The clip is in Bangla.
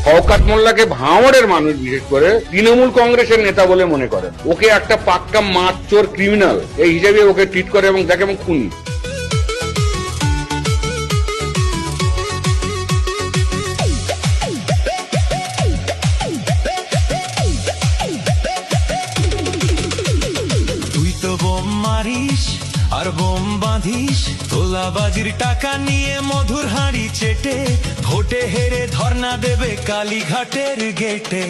শওকত মোল্লাকে ভাঙড়ের মানুষ বিশেষ করে তৃণমূল কংগ্রেসের নেতা বলে মনে করেন। ওকে একটা পাক্কা মারচোর ক্রিমিনাল এই হিসেবে ওকে ট্রিট করে এবং দেখে এবং খুনি। তুই তো বোম মারিস আর বোম বাঁধিস, তোলাবাজির টাকা নিয়ে মধুর হাঁড়ি চেটে, ভোটে হেরে ধর্ণা দেবে কালীঘাটের গেটে।